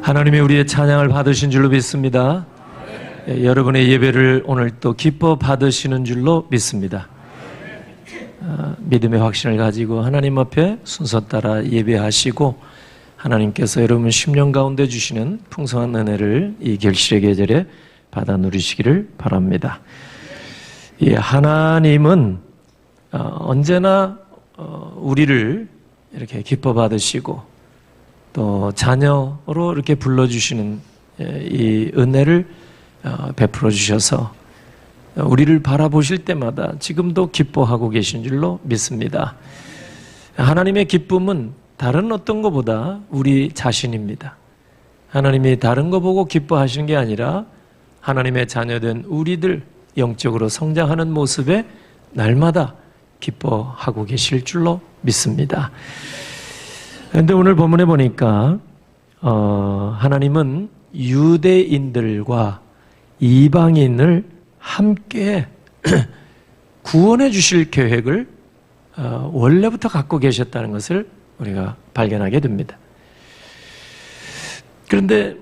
하나님이 우리의 찬양을 받으신 줄로 믿습니다. 여러분의 예배를 오늘 또 기뻐 받으시는 줄로 믿습니다. 믿음의 확신을 가지고 하나님 앞에 순서 따라 예배하시고 하나님께서 여러분 심령 가운데 주시는 풍성한 은혜를 이 결실의 계절에 받아 누리시기를 바랍니다. 하나님은 언제나 우리를 이렇게 기뻐 받으시고 또 자녀로 이렇게 불러주시는 이 은혜를 베풀어 주셔서 우리를 바라보실 때마다 지금도 기뻐하고 계신 줄로 믿습니다. 하나님의 기쁨은 다른 어떤 것보다 우리 자신입니다. 하나님이 다른 거 보고 기뻐하시는 게 아니라 하나님의 자녀된 우리들 영적으로 성장하는 모습에 날마다 기뻐하고 계실 줄로 믿습니다. 그런데 오늘 본문에 보니까 하나님은 유대인들과 이방인을 함께 구원해 주실 계획을 원래부터 갖고 계셨다는 것을 우리가 발견하게 됩니다. 그런데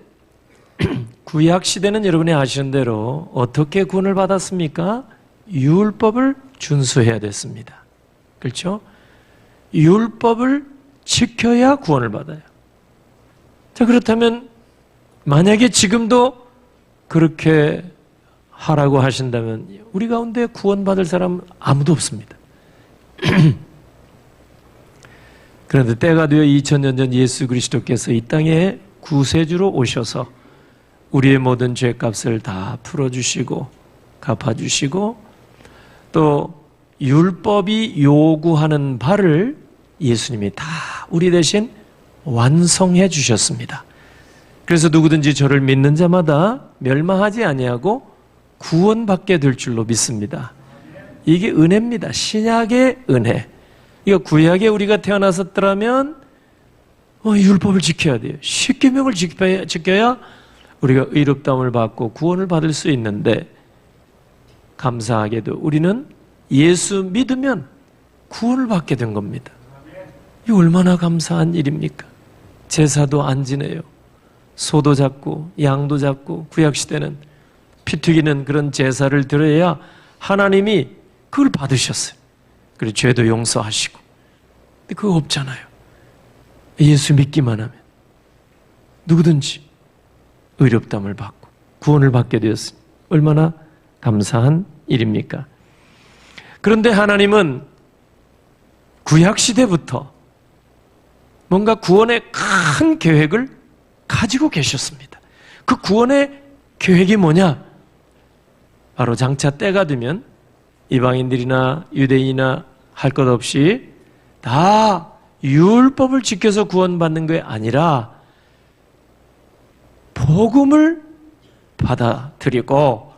구약 시대는 여러분이 아시는 대로 어떻게 구원을 받았습니까? 율법을 준수해야 됐습니다. 그렇죠? 율법을 지켜야 구원을 받아요. 자, 그렇다면 만약에 지금도 그렇게 하라고 하신다면 우리 가운데 구원받을 사람은 아무도 없습니다. 그런데 때가 되어 2000년 전 예수 그리스도께서 이 땅에 구세주로 오셔서 우리의 모든 죄값을 다 풀어주시고 갚아주시고 또 율법이 요구하는 바를 예수님이 다 우리 대신 완성해 주셨습니다. 그래서 누구든지 저를 믿는 자마다 멸망하지 아니하고 구원받게 될 줄로 믿습니다. 이게 은혜입니다. 신약의 은혜. 이거 구약에 우리가 태어났었더라면 율법을 지켜야 돼요. 십계명을 지켜야 우리가 의롭다움을 받고 구원을 받을 수 있는데 감사하게도 우리는 예수 믿으면 구원을 받게 된 겁니다. 이 얼마나 감사한 일입니까? 제사도 안 지내요. 소도 잡고 양도 잡고 구약시대는 피 튀기는 그런 제사를 드려야 하나님이 그걸 받으셨어요. 그리고 죄도 용서하시고. 근데 그거 없잖아요. 예수 믿기만 하면 누구든지 의롭다움을 받고 구원을 받게 되었으니 얼마나 감사한 일입니까? 그런데 하나님은 구약시대부터 뭔가 구원의 큰 계획을 가지고 계셨습니다. 그 구원의 계획이 뭐냐? 바로 장차 때가 되면 이방인들이나 유대인이나 할 것 없이 다 율법을 지켜서 구원받는 게 아니라 복음을 받아들이고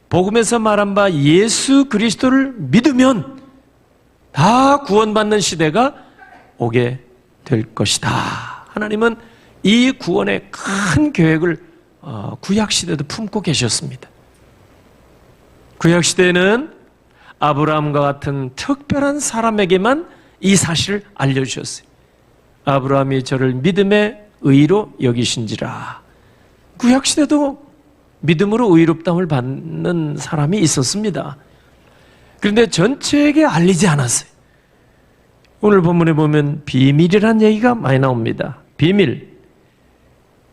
복음에서 말한 바 예수 그리스도를 믿으면 다 구원받는 시대가 오게 될 것이다. 하나님은 이 구원의 큰 계획을 구약시대도 품고 계셨습니다. 구약시대에는 아브라함과 같은 특별한 사람에게만 이 사실을 알려주셨어요. 아브라함이 저를 믿음의 의로 여기신지라. 구약시대도 믿음으로 의롭다움을 받는 사람이 있었습니다. 그런데 전체에게 알리지 않았어요. 오늘 본문에 보면 비밀이라는 얘기가 많이 나옵니다. 비밀.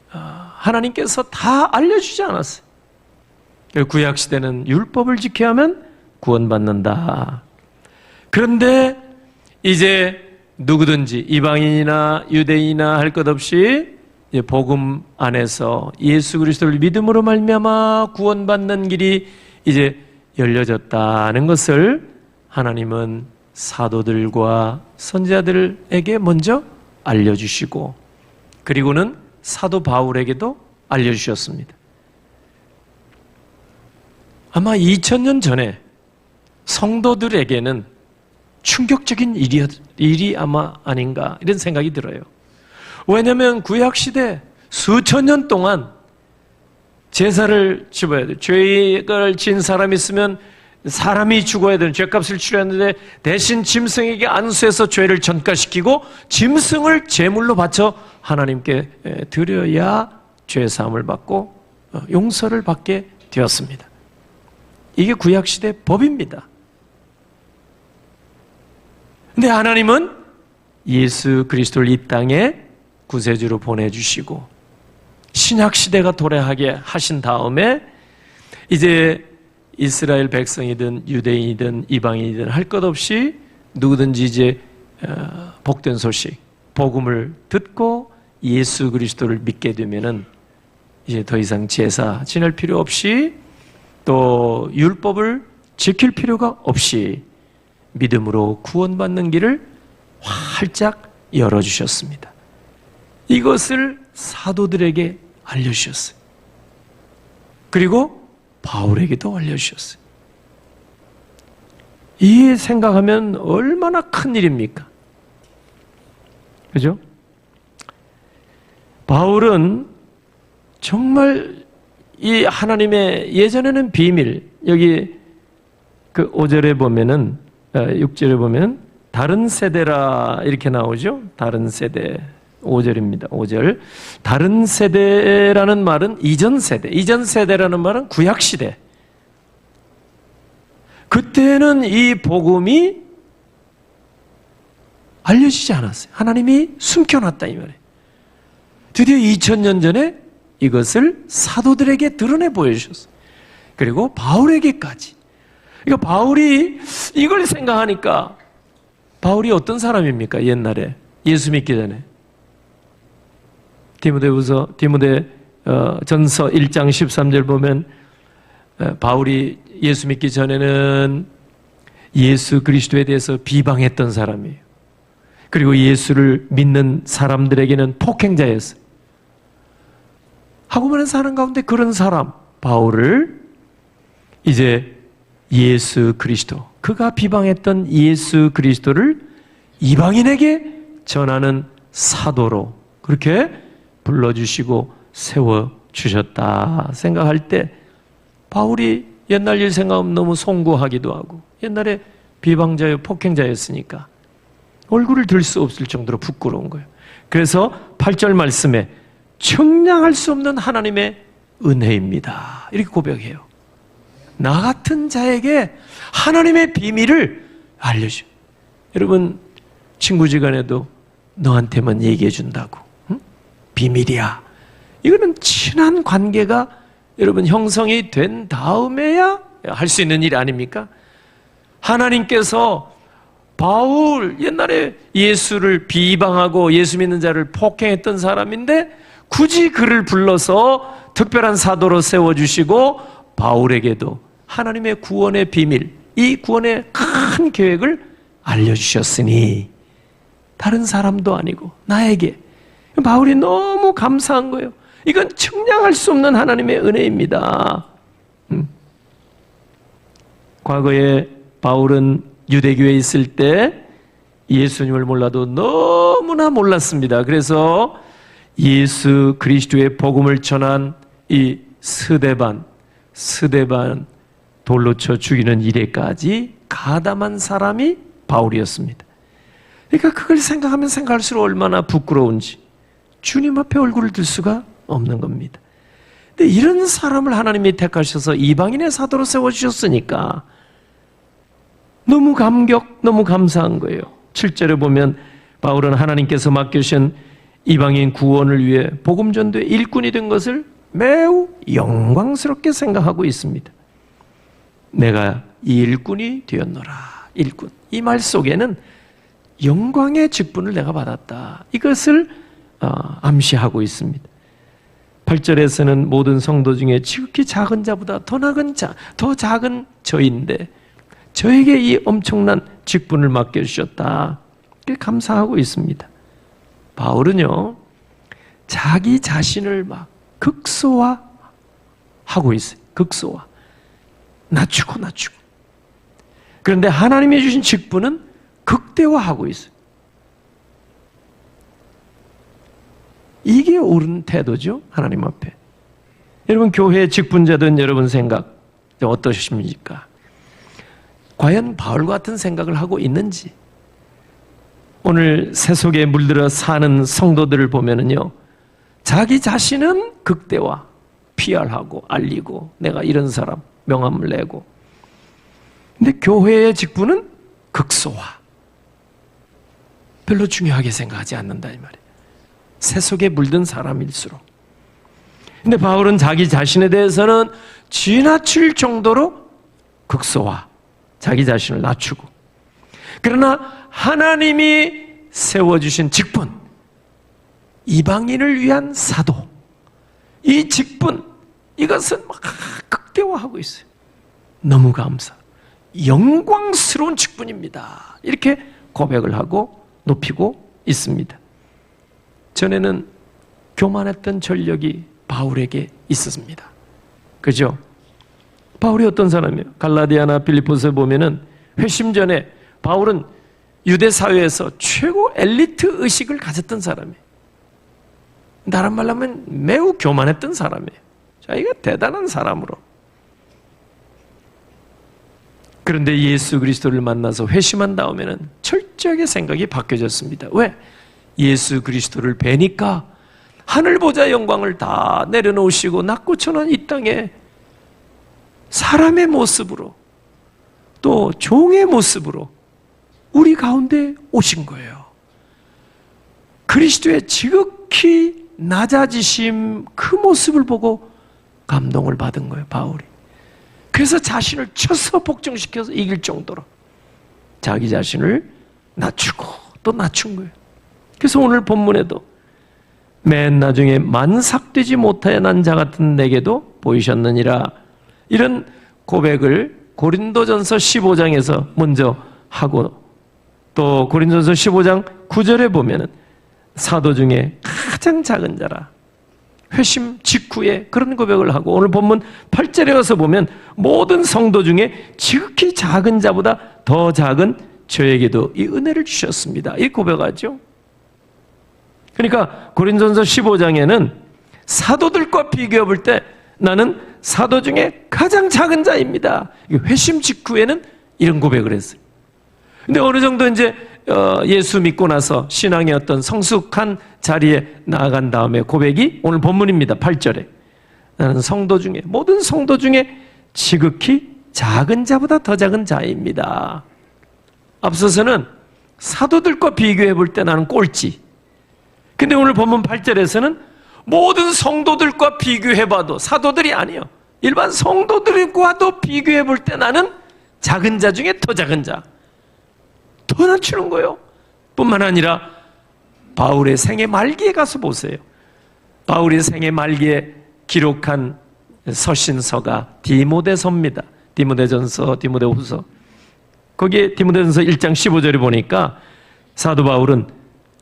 하나님께서 다 알려주지 않았어요. 구약시대는 율법을 지켜야 하면 구원받는다. 그런데 이제 누구든지 이방인이나 유대인이나 할 것 없이 복음 안에서 예수 그리스도를 믿음으로 말미암아 구원받는 길이 이제 열려졌다는 것을 하나님은 사도들과 선지자들에게 먼저 알려주시고 그리고는 사도 바울에게도 알려주셨습니다. 아마 2000년 전에 성도들에게는 충격적인 일이 아마 아닌가 이런 생각이 들어요. 왜냐하면 구약시대 수천 년 동안 제사를 지어야 돼요. 죄를 지은 사람이 있으면 사람이 죽어야 되는 죄값을 치러야 하는데 대신 짐승에게 안수해서 죄를 전가시키고 짐승을 제물로 바쳐 하나님께 드려야 죄 사함을 받고 용서를 받게 되었습니다. 이게 구약시대 법입니다. 근데 하나님은 예수 그리스도를 이 땅에 구세주로 보내주시고 신약시대가 도래하게 하신 다음에 이제 이스라엘 백성이든 유대인이든 이방인이든 할 것 없이 누구든지 이제 복된 소식, 복음을 듣고 예수 그리스도를 믿게 되면은 이제 더 이상 제사 지낼 필요 없이 또 율법을 지킬 필요가 없이 믿음으로 구원받는 길을 활짝 열어주셨습니다. 이것을 사도들에게 알려주셨어요. 그리고 바울에게도 알려주셨어요. 이 생각하면 얼마나 큰 일입니까? 그죠? 바울은 정말 이 하나님의 예전에는 비밀, 여기 그 5절에 보면은 6절에 보면 다른 세대라 이렇게 나오죠. 다른 세대 5절입니다. 5절. 다른 세대라는 말은 이전 세대. 이전 세대라는 말은 구약 시대. 그때는 이 복음이 알려지지 않았어요. 하나님이 숨겨놨다 이 말이에요. 드디어 2000년 전에 이것을 사도들에게 드러내 보여주셨어요. 그리고 바울에게까지. 그러니까 바울이 이걸 생각하니까 바울이 어떤 사람입니까? 옛날에 예수 믿기 전에 디모데 전서 1장 13절 보면 바울이 예수 믿기 전에는 예수 그리스도에 대해서 비방했던 사람이에요. 그리고 예수를 믿는 사람들에게는 폭행자였어요. 하고 많은 사람 가운데 그런 사람 바울을 이제 예수 그리스도, 그가 비방했던 예수 그리스도를 이방인에게 전하는 사도로 그렇게 불러주시고 세워주셨다 생각할 때 바울이 옛날 일 생각하면 너무 송구하기도 하고 옛날에 비방자요 폭행자였으니까 얼굴을 들 수 없을 정도로 부끄러운 거예요. 그래서 8절 말씀에 청량할 수 없는 하나님의 은혜입니다 이렇게 고백해요. 나 같은 자에게 하나님의 비밀을 알려줘. 여러분 친구지간에도 너한테만 얘기해 준다고 응? 비밀이야. 이거는 친한 관계가 여러분 형성이 된 다음에야 할 수 있는 일 아닙니까? 하나님께서 바울 옛날에 예수를 비방하고 예수 믿는 자를 폭행했던 사람인데 굳이 그를 불러서 특별한 사도로 세워주시고 바울에게도 하나님의 구원의 비밀, 이 구원의 큰 계획을 알려주셨으니 다른 사람도 아니고 나에게 바울이 너무 감사한 거예요. 이건 측량할 수 없는 하나님의 은혜입니다. 과거에 바울은 유대교에 있을 때 예수님을 몰라도 너무나 몰랐습니다. 그래서 예수 그리스도의 복음을 전한 이 스데반 돌로 쳐 죽이는 일에까지 가담한 사람이 바울이었습니다. 그러니까 그걸 생각하면 생각할수록 얼마나 부끄러운지 주님 앞에 얼굴을 들 수가 없는 겁니다. 근데 이런 사람을 하나님이 택하셔서 이방인의 사도로 세워주셨으니까 너무 너무 감사한 거예요. 7절에 보면 바울은 하나님께서 맡겨주신 이방인 구원을 위해 복음 전도의 일꾼이 된 것을 매우 영광스럽게 생각하고 있습니다. 내가 이 일꾼이 되었노라. 일꾼. 이 말 속에는 영광의 직분을 내가 받았다. 이것을 암시하고 있습니다. 8절에서는 모든 성도 중에 지극히 작은 자보다 더 작은 저인데 저에게 이 엄청난 직분을 맡겨주셨다. 감사하고 있습니다. 바울은요, 자기 자신을 막 극소화하고 있어요. 극소화. 낮추고. 그런데 하나님이 주신 직분은 극대화하고 있어요. 이게 옳은 태도죠, 하나님 앞에. 여러분, 교회 직분자든 여러분 생각 어떠십니까? 과연 바울 같은 생각을 하고 있는지. 오늘 세속에 물들어 사는 성도들을 보면은요, 자기 자신은 극대화, PR하고 알리고 내가 이런 사람 명함을 내고, 근데 교회의 직분은 극소화, 별로 중요하게 생각하지 않는다 이 말이에요. 새 속에 물든 사람일수록. 근데 바울은 자기 자신에 대해서는 지나칠 정도로 극소화, 자기 자신을 낮추고, 그러나 하나님이 세워주신 직분, 이방인을 위한 사도, 이 직분, 이것은 막 극대화하고 있어요. 너무 감사, 영광스러운 직분입니다. 이렇게 고백을 하고 높이고 있습니다. 전에는 교만했던 전력이 바울에게 있었습니다. 그죠? 바울이 어떤 사람이에요? 갈라디아나 빌립보서에 보면은 회심 전에 바울은 유대 사회에서 최고 엘리트 의식을 가졌던 사람이에요. 다른 말로 하면 매우 교만했던 사람이에요. 자기가 대단한 사람으로. 그런데 예수 그리스도를 만나서 회심한 다음에는 철저하게 생각이 바뀌어졌습니다. 왜? 예수 그리스도를 뵈니까 하늘 보좌 영광을 다 내려놓으시고 낮고 천한 이 땅에 사람의 모습으로 또 종의 모습으로 우리 가운데 오신 거예요. 그리스도의 지극히 낮아지심 그 모습을 보고 감동을 받은 거예요, 바울이. 그래서 자신을 쳐서 복종시켜서 이길 정도로 자기 자신을 낮추고 또 낮춘 거예요. 그래서 오늘 본문에도 맨 나중에 만삭되지 못하여 난 자 같은 내게도 보이셨느니라, 이런 고백을 고린도전서 15장에서 먼저 하고, 또 고린도전서 15장 9절에 보면은 사도 중에 가장 작은 자라, 회심 직후에 그런 고백을 하고, 오늘 본문 8절에 와서 보면 모든 성도 중에 지극히 작은 자보다 더 작은 저에게도 이 은혜를 주셨습니다, 이 고백하죠. 그러니까 고린도전서 15장에는 사도들과 비교해 볼 때 나는 사도 중에 가장 작은 자입니다, 회심 직후에는 이런 고백을 했어요. 근데 어느 정도 이제 예수 믿고 나서 신앙의 어떤 성숙한 자리에 나아간 다음에 고백이 오늘 본문입니다. 8절에 나는 성도 중에, 모든 성도 중에 지극히 작은 자보다 더 작은 자입니다. 앞서서는 사도들과 비교해 볼 때 나는 꼴찌, 근데 오늘 본문 8절에서는 모든 성도들과 비교해봐도, 사도들이 아니에요, 일반 성도들과도 비교해 볼 때 나는 작은 자 중에 더 작은 자, 더 낮추는 거예요. 뿐만 아니라 바울의 생애 말기에 가서 보세요. 바울의 생애 말기에 기록한 서신서가 디모데서입니다. 디모데전서, 디모데후서. 거기에 디모데전서 1장 15절에 보니까 사도 바울은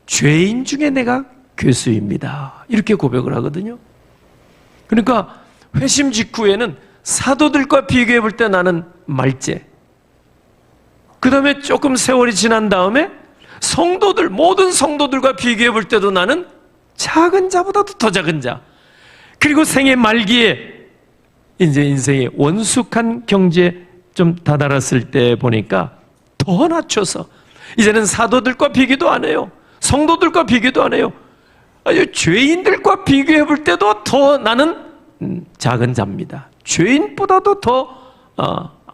죄인 중에 내가 괴수입니다, 이렇게 고백을 하거든요. 그러니까 회심 직후에는 사도들과 비교해 볼 때 나는 말제, 그 다음에 조금 세월이 지난 다음에 성도들, 모든 성도들과 비교해 볼 때도 나는 작은 자보다도 더 작은 자, 그리고 생애 말기에 이제 인생의 원숙한 경지에 좀 다다랐을 때 보니까 더 낮춰서 이제는 사도들과 비교도 안 해요, 성도들과 비교도 안 해요, 아주 죄인들과 비교해 볼 때도 더 나는 작은 자입니다, 죄인보다도 더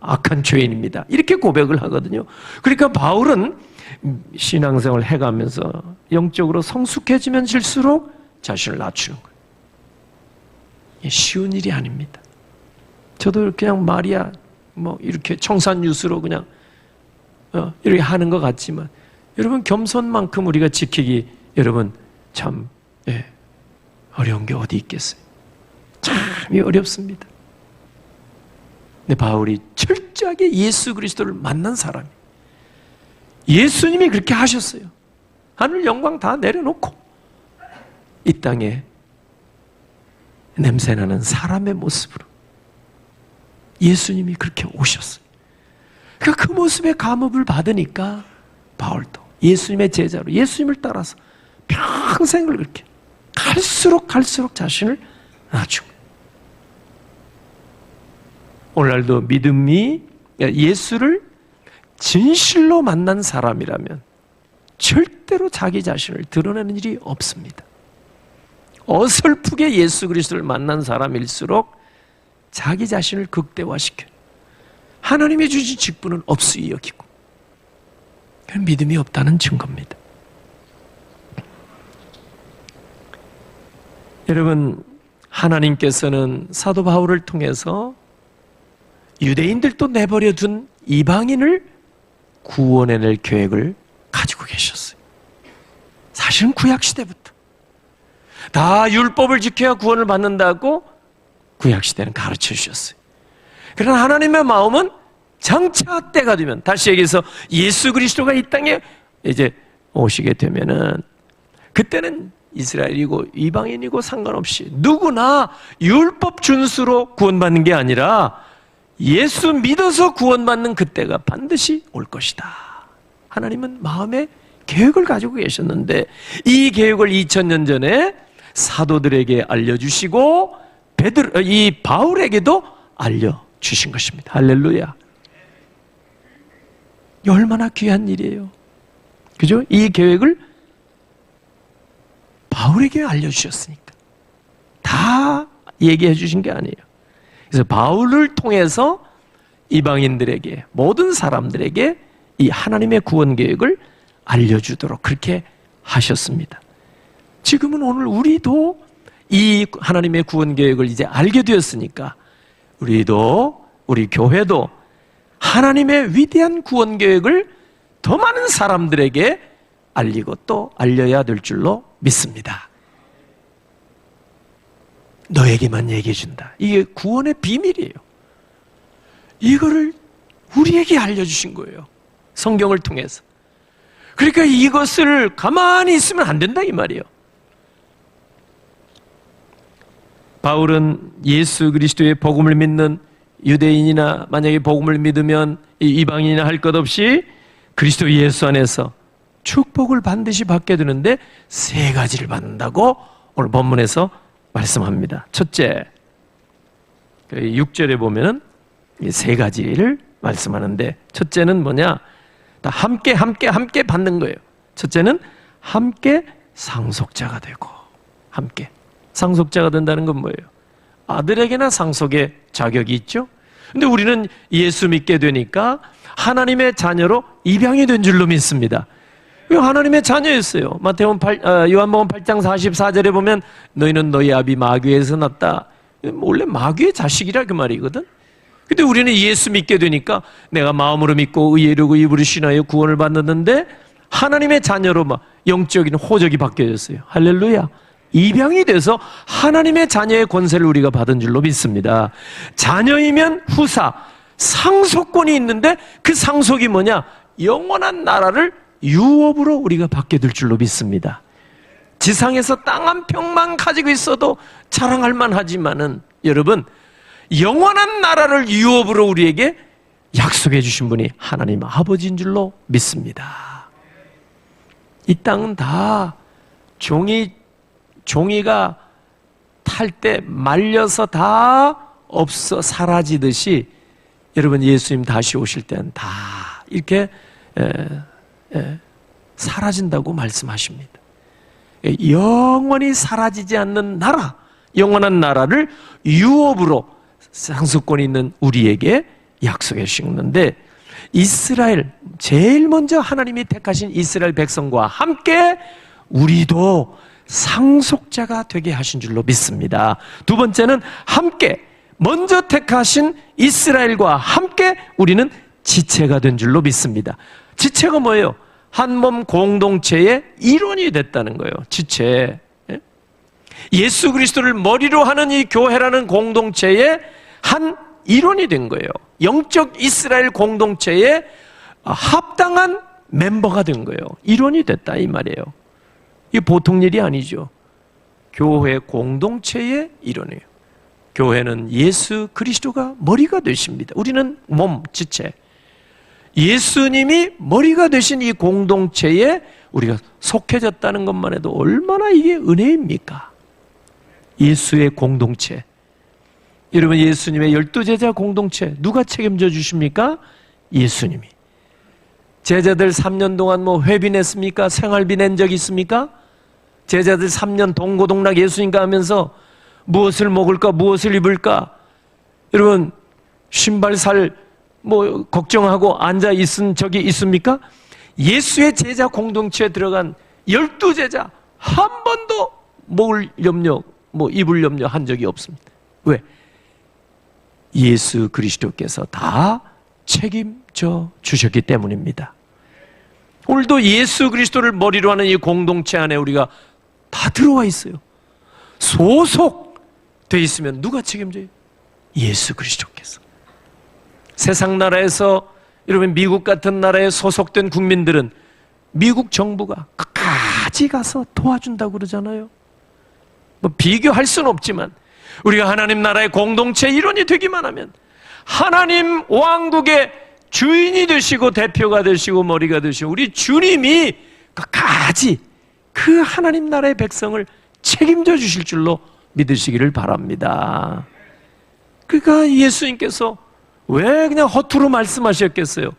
악한 죄인입니다, 이렇게 고백을 하거든요. 그러니까 바울은 신앙생활을 해가면서 영적으로 성숙해지면 질수록 자신을 낮추는 거예요. 쉬운 일이 아닙니다. 저도 그냥 말이야 뭐 이렇게 청산유수로 그냥 이렇게 하는 것 같지만, 여러분 겸손만큼 우리가 지키기 여러분 참 어려운 게 어디 있겠어요. 참이 어렵습니다. 근데 바울이 철저하게 예수 그리스도를 만난 사람이, 예수님이 그렇게 하셨어요. 하늘 영광 다 내려놓고 이 땅에 냄새나는 사람의 모습으로 예수님이 그렇게 오셨어요. 그러니까 그 모습의 감업을 받으니까 바울도 예수님의 제자로 예수님을 따라서 평생을 그렇게 갈수록 자신을 낮추고, 오늘날도 믿음이 예수를 진실로 만난 사람이라면 절대로 자기 자신을 드러내는 일이 없습니다. 어설프게 예수 그리스도를 만난 사람일수록 자기 자신을 극대화시켜요. 하나님의 주신 직분은 없이 여기고, 그런 믿음이 없다는 증거입니다. 여러분, 하나님께서는 사도 바울을 통해서 유대인들도 내버려 둔 이방인을 구원해낼 계획을 가지고 계셨어요. 사실은 구약시대부터 다 율법을 지켜야 구원을 받는다고 구약시대는 가르쳐 주셨어요. 그러나 하나님의 마음은 장차 때가 되면, 다시 얘기해서 예수 그리스도가 이 땅에 이제 오시게 되면은, 그때는 이스라엘이고 이방인이고 상관없이 누구나 율법 준수로 구원받는 게 아니라 예수 믿어서 구원받는 그때가 반드시 올 것이다. 하나님은 마음에 계획을 가지고 계셨는데, 이 계획을 2000년 전에 사도들에게 알려주시고 이 바울에게도 알려주신 것입니다. 할렐루야. 이 얼마나 귀한 일이에요. 그죠? 이 계획을 바울에게 알려주셨으니까. 다 얘기해 주신 게 아니에요. 그래서 바울을 통해서 이방인들에게, 모든 사람들에게 이 하나님의 구원 계획을 알려주도록 그렇게 하셨습니다. 지금은 오늘 우리도 이 하나님의 구원 계획을 이제 알게 되었으니까, 우리도, 우리 교회도 하나님의 위대한 구원 계획을 더 많은 사람들에게 알리고 또 알려야 될 줄로 믿습니다. 너에게만 얘기해 준다. 이게 구원의 비밀이에요. 이거를 우리에게 알려주신 거예요. 성경을 통해서. 그러니까 이것을 가만히 있으면 안 된다 이 말이에요. 바울은 예수 그리스도의 복음을 믿는 유대인이나 만약에 복음을 믿으면 이방인이나 할 것 없이 그리스도 예수 안에서 축복을 반드시 받게 되는데, 세 가지를 받는다고 오늘 본문에서 말씀합니다. 첫째, 6절에 보면 세 가지를 말씀하는데, 첫째는 뭐냐? 다 함께 받는 거예요. 첫째는 함께 상속자가 되고, 함께 상속자가 된다는 건 뭐예요? 아들에게나 상속의 자격이 있죠. 근데 우리는 예수 믿게 되니까 하나님의 자녀로 입양이 된 줄로 믿습니다. 하나님의 자녀였어요. 요한복음 8장 44절에 보면 너희는 너희 아비 마귀에서 났다. 원래 마귀의 자식이라 그 말이거든. 근데 우리는 예수 믿게 되니까 내가 마음으로 믿고 의로 입으로 신하여 구원을 받는데, 하나님의 자녀로 막 영적인 호적이 바뀌어졌어요. 할렐루야. 입양이 돼서 하나님의 자녀의 권세를 우리가 받은 줄로 믿습니다. 자녀이면 후사, 상속권이 있는데, 그 상속이 뭐냐? 영원한 나라를 유업으로 우리가 받게 될 줄로 믿습니다. 지상에서 땅 한 평만 가지고 있어도 자랑할 만하지만은, 여러분, 영원한 나라를 유업으로 우리에게 약속해 주신 분이 하나님 아버지인 줄로 믿습니다. 이 땅은 다 종이가 탈 때 말려서 다 없어 사라지듯이, 여러분 예수님 다시 오실 때는 다 이렇게 사라진다고 말씀하십니다. 영원히 사라지지 않는 나라, 영원한 나라를 유업으로 상속권이 있는 우리에게 약속해 주셨는데, 이스라엘, 제일 먼저 하나님이 택하신 이스라엘 백성과 함께 우리도 상속자가 되게 하신 줄로 믿습니다. 두 번째는 함께, 먼저 택하신 이스라엘과 함께 우리는 지체가 된 줄로 믿습니다. 지체가 뭐예요? 한 몸 공동체의 일원이 됐다는 거예요. 지체. 예수 그리스도를 머리로 하는 이 교회라는 공동체의 한 일원이 된 거예요. 영적 이스라엘 공동체의 합당한 멤버가 된 거예요. 일원이 됐다 이 말이에요. 이게 보통 일이 아니죠. 교회 공동체의 일원이에요. 교회는 예수 그리스도가 머리가 되십니다. 우리는 몸, 지체. 예수님이 머리가 되신 이 공동체에 우리가 속해졌다는 것만 해도 얼마나 이게 은혜입니까? 예수의 공동체. 여러분, 예수님의 12제자 공동체 누가 책임져 주십니까? 예수님이. 제자들 3년 동안 회비 냈습니까? 생활비 낸 적 있습니까? 제자들 3년 동고동락 예수님과 하면서 무엇을 먹을까 무엇을 입을까 여러분 신발 살 걱정하고 앉아 있은 적이 있습니까? 예수의 제자 공동체에 들어간 12제자 한 번도 먹을 염려 입을 염려 한 적이 없습니다. 왜? 예수 그리스도께서 다 책임져 주셨기 때문입니다. 오늘도 예수 그리스도를 머리로 하는 이 공동체 안에 우리가 다 들어와 있어요. 소속돼 있으면 누가 책임져요? 예수 그리스도께서. 세상 나라에서 여러분 미국 같은 나라에 소속된 국민들은 미국 정부가 끝까지 가서 도와준다고 그러잖아요. 비교할 수는 없지만 우리가 하나님 나라의 공동체 일원이 되기만 하면 하나님 왕국의 주인이 되시고 대표가 되시고 머리가 되시고 우리 주님이 끝까지 그 하나님 나라의 백성을 책임져 주실 줄로 믿으시기를 바랍니다. 그러니까 예수님께서 왜 그냥 허투루 말씀하셨겠어요?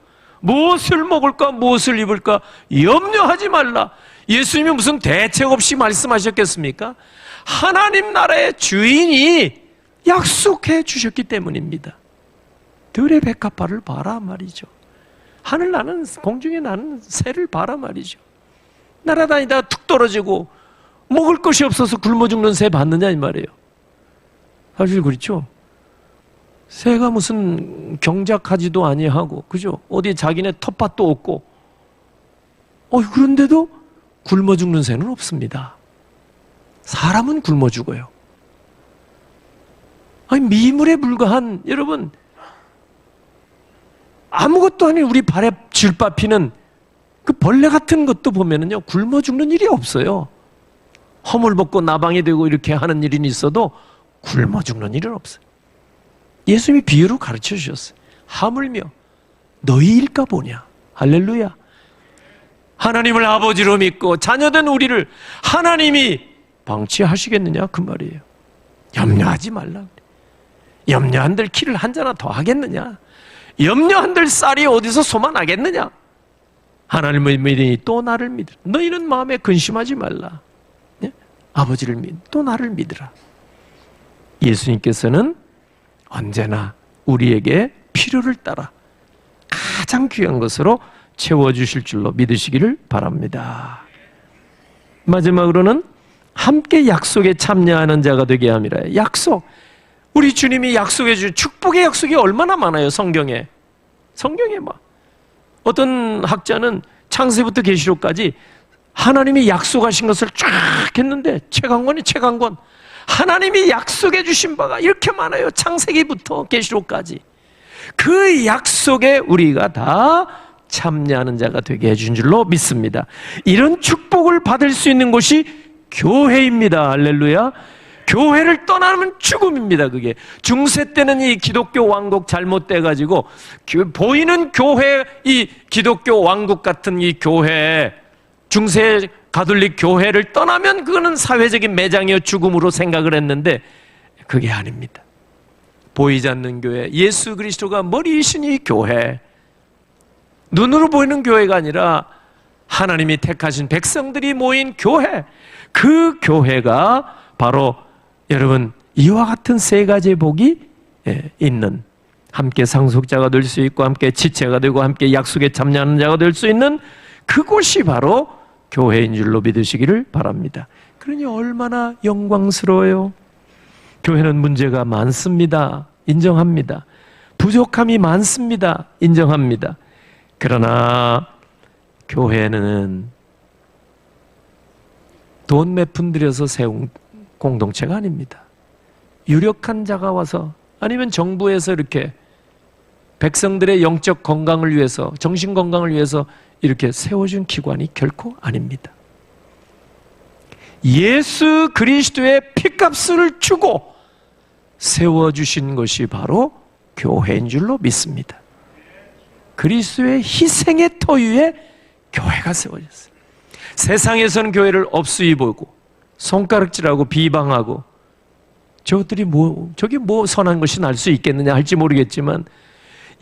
무엇을 먹을까 무엇을 입을까 염려하지 말라. 예수님이 무슨 대책 없이 말씀하셨겠습니까? 하나님 나라의 주인이 약속해 주셨기 때문입니다. 들의 백합화를 봐라 말이죠. 하늘 나는 공중에 나는 새를 봐라 말이죠. 날아다니다 툭 떨어지고 먹을 것이 없어서 굶어 죽는 새 봤느냐 이 말이에요. 사실 그렇죠. 새가 무슨 경작하지도 아니하고 그죠? 어디 자기네 텃밭도 없고 그런데도 굶어 죽는 새는 없습니다. 사람은 굶어 죽어요. 미물에 불과한 여러분 아무것도 아닌 우리 발에 질밟히는 그 벌레 같은 것도 보면은요 굶어 죽는 일이 없어요. 허물 벗고 나방이 되고 이렇게 하는 일이 있어도 굶어 죽는 일은 없어요. 예수님이 비유로 가르쳐 주셨어요. 하물며 너희 일까 보냐. 할렐루야. 하나님을 아버지로 믿고 자녀된 우리를 하나님이 방치하시겠느냐 그 말이에요. 염려하지 말라. 염려한들 키를 한 자나 더 하겠느냐. 염려한들 쌀이 어디서 솟아나겠느냐. 하나님을 믿으니 또 나를 믿으라. 너희는 마음에 근심하지 말라. 예? 아버지를 믿, 또 나를 믿으라. 예수님께서는 언제나 우리에게 필요를 따라 가장 귀한 것으로 채워주실 줄로 믿으시기를 바랍니다. 마지막으로는 함께 약속에 참여하는 자가 되게 함이라. 약속. 우리 주님이 약속해 주신 축복의 약속이 얼마나 많아요. 성경에 어떤 학자는 창세부터 계시록까지 하나님이 약속하신 것을 쫙 했는데 최강권 하나님이 약속해 주신 바가 이렇게 많아요. 창세기부터 계시록까지. 그 약속에 우리가 다 참여하는 자가 되게 해준 줄로 믿습니다. 이런 축복을 받을 수 있는 곳이 교회입니다. 할렐루야. 교회를 떠나면 죽음입니다. 그게 중세 때는 이 기독교 왕국 잘못돼가지고 보이는 교회, 이 기독교 왕국 같은 이 교회, 중세 가톨릭 교회를 떠나면 그거는 사회적인 매장이요 죽음으로 생각을 했는데 그게 아닙니다. 보이지 않는 교회, 예수 그리스도가 머리이신 이 교회, 눈으로 보이는 교회가 아니라 하나님이 택하신 백성들이 모인 교회, 그 교회가 바로 여러분 이와 같은 세 가지의 복이 있는, 함께 상속자가 될 수 있고 함께 지체가 되고 함께 약속에 참여하는 자가 될 수 있는 그곳이 바로 교회인 줄로 믿으시기를 바랍니다. 그러니 얼마나 영광스러워요. 교회는 문제가 많습니다. 인정합니다. 부족함이 많습니다. 인정합니다. 그러나 교회는 돈 몇 푼 들여서 세운 공동체가 아닙니다. 유력한 자가 와서 아니면 정부에서 이렇게 백성들의 영적 건강을 위해서, 정신 건강을 위해서 이렇게 세워준 기관이 결코 아닙니다. 예수 그리스도의 피값을 주고 세워주신 것이 바로 교회인 줄로 믿습니다. 그리스도의 희생의 터위에 교회가 세워졌어요. 세상에서는 교회를 업수히 보고 손가락질하고 비방하고 저것들이 저게 선한 것이 날 수 있겠느냐 할지 모르겠지만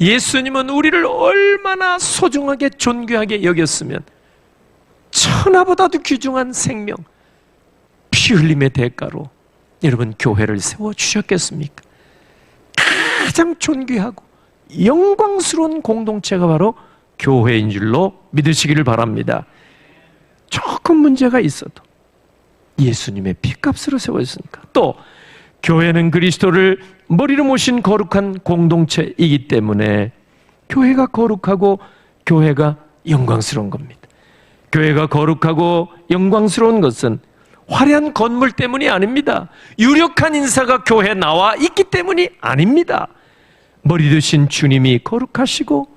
예수님은 우리를 얼마나 소중하게 존귀하게 여겼으면 천하보다도 귀중한 생명, 피 흘림의 대가로 여러분 교회를 세워주셨겠습니까? 가장 존귀하고 영광스러운 공동체가 바로 교회인 줄로 믿으시기를 바랍니다. 조금 문제가 있어도 예수님의 피값으로 세워졌으니까, 또 교회는 그리스도를 머리로 모신 거룩한 공동체이기 때문에 교회가 거룩하고 교회가 영광스러운 겁니다. 교회가 거룩하고 영광스러운 것은 화려한 건물 때문이 아닙니다. 유력한 인사가 교회에 나와 있기 때문이 아닙니다. 머리 되신 주님이 거룩하시고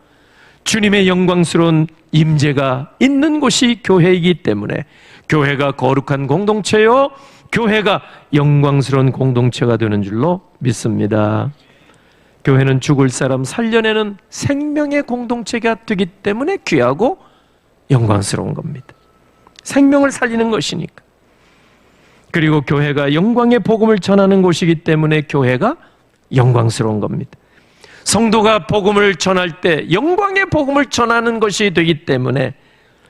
주님의 영광스러운 임재가 있는 곳이 교회이기 때문에 교회가 거룩한 공동체요, 교회가 영광스러운 공동체가 되는 줄로 믿습니다. 교회는 죽을 사람 살려내는 생명의 공동체가 되기 때문에 귀하고 영광스러운 겁니다. 생명을 살리는 것이니까. 그리고 교회가 영광의 복음을 전하는 곳이기 때문에 교회가 영광스러운 겁니다. 성도가 복음을 전할 때 영광의 복음을 전하는 것이 되기 때문에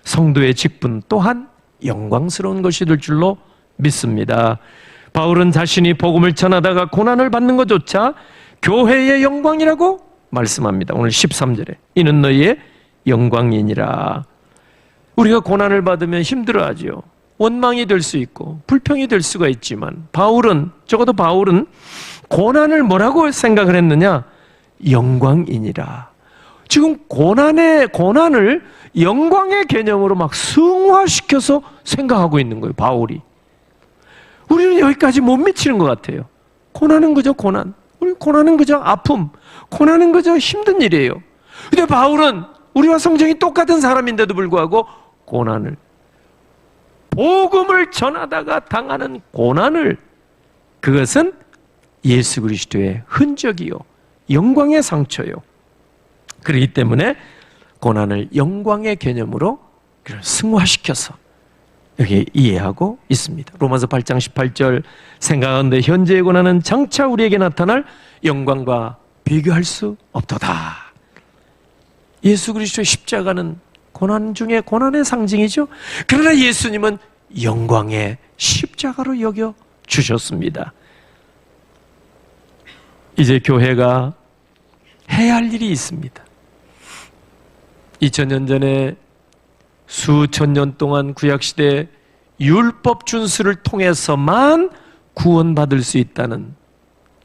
성도의 직분 또한 영광스러운 것이 될 줄로 믿습니다. 바울은 자신이 복음을 전하다가 고난을 받는 것조차 교회의 영광이라고 말씀합니다. 오늘 13절에 이는 너희의 영광이니라. 우리가 고난을 받으면 힘들어하죠. 원망이 될 수 있고 불평이 될 수가 있지만 적어도 바울은 고난을 뭐라고 생각을 했느냐? 영광이니라. 지금 고난을 영광의 개념으로 막 승화시켜서 생각하고 있는 거예요, 바울이. 우리는 여기까지 못 미치는 것 같아요. 고난은 그저 고난, 고난은 그저 아픔, 고난은 그저 힘든 일이에요. 근데 바울은 우리와 성정이 똑같은 사람인데도 불구하고 고난을, 복음을 전하다가 당하는 고난을, 그것은 예수 그리스도의 흔적이요, 영광의 상처요. 그렇기 때문에 고난을 영광의 개념으로 승화시켜서 여기 이해하고 있습니다. 로마서 8장 18절, 생각하는데 현재의 고난은 장차 우리에게 나타날 영광과 비교할 수 없도다. 예수 그리스도의 십자가는 고난 중에 고난의 상징이죠. 그러나 예수님은 영광의 십자가로 여겨 주셨습니다. 이제 교회가 해야 할 일이 있습니다. 2000년 전에 수천 년 동안 구약시대 율법 준수를 통해서만 구원받을 수 있다는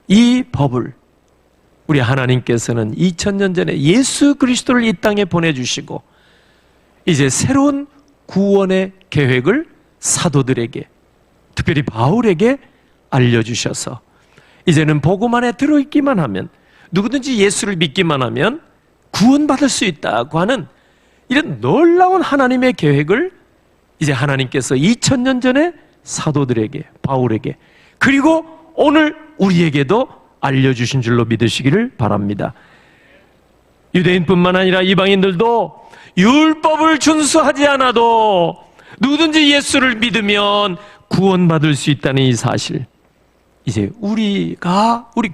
이 법을 우리 하나님께서는 2000년 전에 예수 그리스도를 이 땅에 보내주시고 이제 새로운 구원의 계획을 사도들에게, 특별히 바울에게 알려주셔서 이제는 복음 안에 들어있기만 하면, 누구든지 예수를 믿기만 하면 구원받을 수 있다고 하는 이런 놀라운 하나님의 계획을 이제 하나님께서 2000년 전에 사도들에게, 바울에게, 그리고 오늘 우리에게도 알려주신 줄로 믿으시기를 바랍니다. 유대인뿐만 아니라 이방인들도 율법을 준수하지 않아도 누구든지 예수를 믿으면 구원받을 수 있다는 이 사실, 이제 우리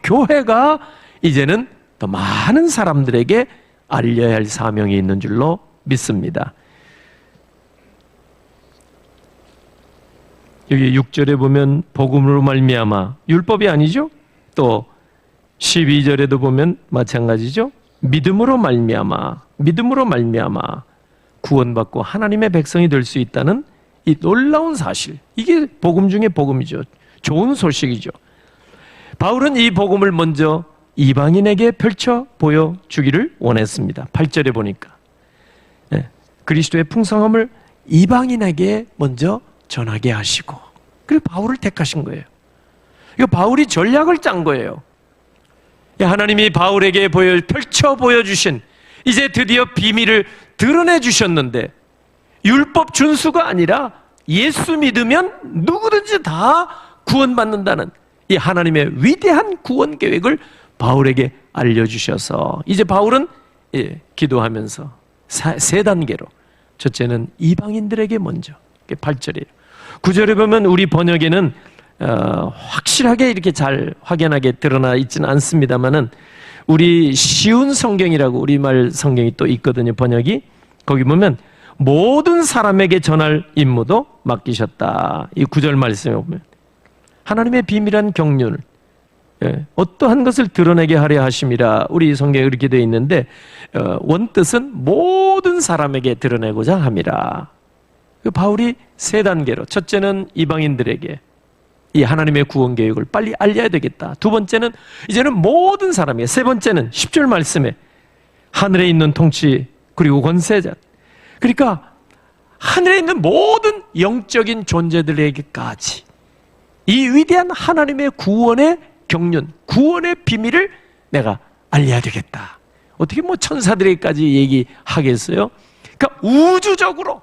교회가 이제는 더 많은 사람들에게 알려야 할 사명이 있는 줄로 믿습니다. 여기 6절에 보면 복음으로 말미암아, 율법이 아니죠? 또 12절에도 보면 마찬가지죠? 믿음으로 말미암아 구원받고 하나님의 백성이 될 수 있다는 이 놀라운 사실, 이게 복음 중에 복음이죠. 좋은 소식이죠. 바울은 이 복음을 먼저 이방인에게 펼쳐 보여주기를 원했습니다. 8절에 보니까 그리스도의 풍성함을 이방인에게 먼저 전하게 하시고, 그리고 바울을 택하신 거예요. 이거 바울이 전략을 짠 거예요. 하나님이 바울에게 펼쳐 보여주신, 이제 드디어 비밀을 드러내 주셨는데, 율법 준수가 아니라 예수 믿으면 누구든지 다 구원받는다는 이 하나님의 위대한 구원 계획을 바울에게 알려주셔서 이제 바울은 기도하면서 세 단계로, 첫째는 이방인들에게 먼저, 8절이에요. 9절에 보면 우리 번역에는 확실하게 이렇게 잘 확연하게 드러나 있지는 않습니다만은 우리 쉬운 성경이라고 우리말 성경이 또 있거든요, 번역이. 거기 보면 모든 사람에게 전할 임무도 맡기셨다. 이 9절 말씀에 보면 하나님의 비밀한 경륜을 어떠한 것을 드러내게 하려 하심이라 우리 성경에 그렇게 되어 있는데 원뜻은 모든 사람에게 드러내고자 함이라. 바울이 세 단계로, 첫째는 이방인들에게 이 하나님의 구원 계획을 빨리 알려야 되겠다. 두 번째는 이제는 모든 사람에게, 세 번째는 10절 말씀에 하늘에 있는 통치 그리고 권세자, 그러니까 하늘에 있는 모든 영적인 존재들에게까지 이 위대한 하나님의 구원의 경륜, 구원의 비밀을 내가 알려야 되겠다. 어떻게 뭐 천사들에게까지 얘기하겠어요? 그러니까 우주적으로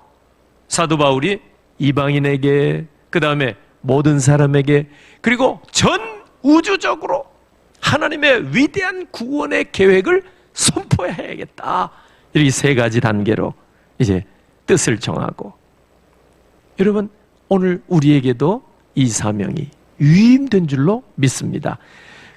사도 바울이 이방인에게, 그 다음에 모든 사람에게, 그리고 전 우주적으로 하나님의 위대한 구원의 계획을 선포해야겠다. 이렇게 세 가지 단계로 이제 뜻을 정하고, 여러분 오늘 우리에게도 이 사명이 위임된 줄로 믿습니다.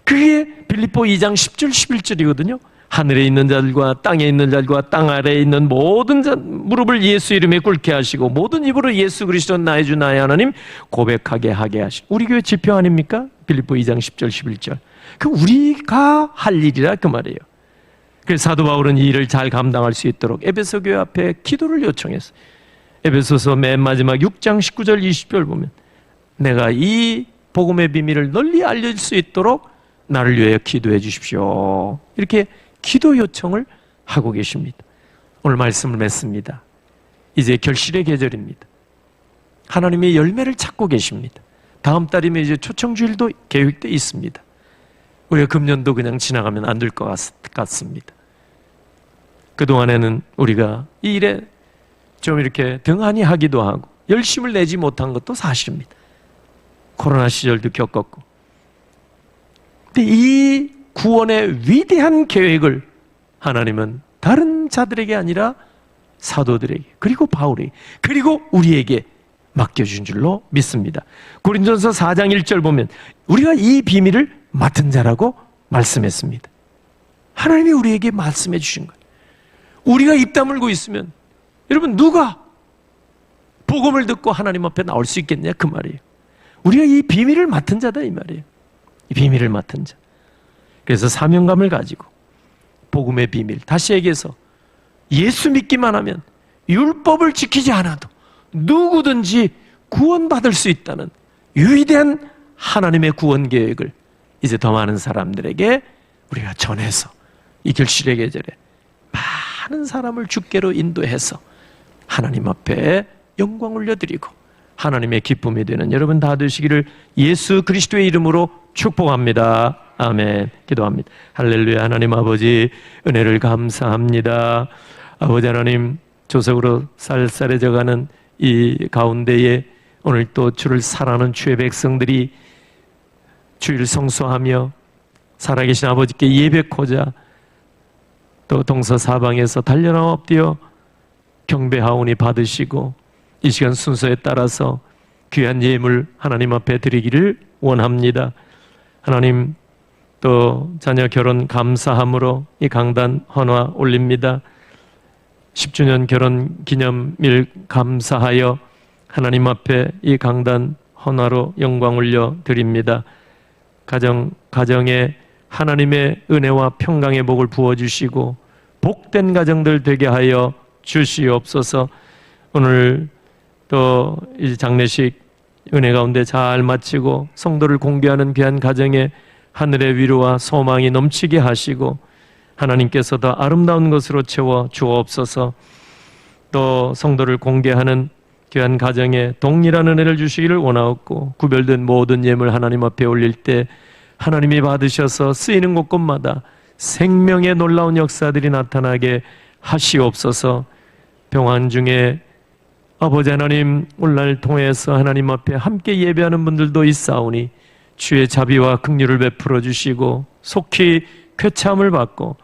그게 빌립보 2장 10절 11절이거든요. 하늘에 있는 자들과 땅에 있는 자들과 땅 아래에 있는 모든 자 무릎을 예수 이름에 꿇게 하시고 모든 입으로 예수 그리스도 나의 주 나의 하나님 고백하게 하게 하시고. 우리 교회 지표 아닙니까? 빌립보 2장 10절 11절. 그 우리가 할 일이라 그 말이에요. 그래서 사도 바울은 이 일을 잘 감당할 수 있도록 에베소 교회 앞에 기도를 요청했어요. 에베소서 맨 마지막 6장 19절 20절 보면 내가 이 복음의 비밀을 널리 알려줄 수 있도록 나를 위하여 기도해 주십시오. 이렇게 기도 요청을 하고 계십니다. 오늘 말씀을 맺습니다. 이제 결실의 계절입니다. 하나님이 열매를 찾고 계십니다. 다음 달이면 이제 초청주일도 계획되어 있습니다. 우리가 금년도 그냥 지나가면 안 될 것 같습니다. 그동안에는 우리가 이 일에 좀 이렇게 등한히 하기도 하고 열심을 내지 못한 것도 사실입니다. 코로나 시절도 겪었고. 근데 이 구원의 위대한 계획을 하나님은 다른 자들에게 아니라 사도들에게, 그리고 바울에게, 그리고 우리에게 맡겨준 줄로 믿습니다. 고린도전서 4장 1절 보면 우리가 이 비밀을 맡은 자라고 말씀했습니다. 하나님이 우리에게 말씀해 주신 거예요. 우리가 입 다물고 있으면 여러분 누가 복음을 듣고 하나님 앞에 나올 수 있겠냐 그 말이에요. 우리가 이 비밀을 맡은 자다 이 말이에요. 이 비밀을 맡은 자. 그래서 사명감을 가지고 복음의 비밀, 다시 얘기해서 예수 믿기만 하면 율법을 지키지 않아도 누구든지 구원받을 수 있다는 위대한 하나님의 구원 계획을 이제 더 많은 사람들에게 우리가 전해서 이 결실의 계절에 많은 사람을 주께로 인도해서 하나님 앞에 영광 올려드리고 하나님의 기쁨이 되는 여러분 다 되시기를 예수 그리스도의 이름으로 축복합니다. 아멘. 기도합니다. 할렐루야. 하나님 아버지 은혜를 감사합니다. 아버지 하나님, 조석으로 쌀쌀해져가는 이 가운데에 오늘 또 주를 사랑하는 주의 백성들이 주를 성수하며 살아계신 아버지께 예배코자 또 동서사방에서 달려나와 엎드려 경배하오니 받으시고 이 시간 순서에 따라서 귀한 예물 하나님 앞에 드리기를 원합니다. 하나님, 또 자녀 결혼 감사함으로 이 강단 헌화 올립니다. 10주년 결혼 기념일 감사하여 하나님 앞에 이 강단 헌화로 영광 올려 드립니다. 가정에 하나님의 은혜와 평강의 복을 부어주시고 복된 가정들 되게 하여 주시옵소서. 오늘 또 이 장례식 은혜 가운데 잘 마치고 성도를 공개하는 귀한 가정에 하늘의 위로와 소망이 넘치게 하시고 하나님께서 더 아름다운 것으로 채워 주옵소서. 또 성도를 공개하는 귀한 가정에 동일한 은혜를 주시기를 원하옵고 구별된 모든 예물 하나님 앞에 올릴 때 하나님이 받으셔서 쓰이는 곳곳마다 생명의 놀라운 역사들이 나타나게 하시옵소서. 평안 중에 아버지 하나님, 오늘날 통해서 하나님 앞에 함께 예배하는 분들도 있사오니 주의 자비와 긍휼을 베풀어 주시고 속히 쾌참을 받고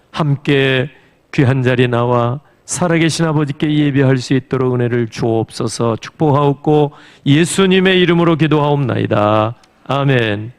함께 귀한 자리에 나와 살아계신 아버지께 예배할 수 있도록 은혜를 주옵소서. 축복하옵고 예수님의 이름으로 기도하옵나이다. 아멘.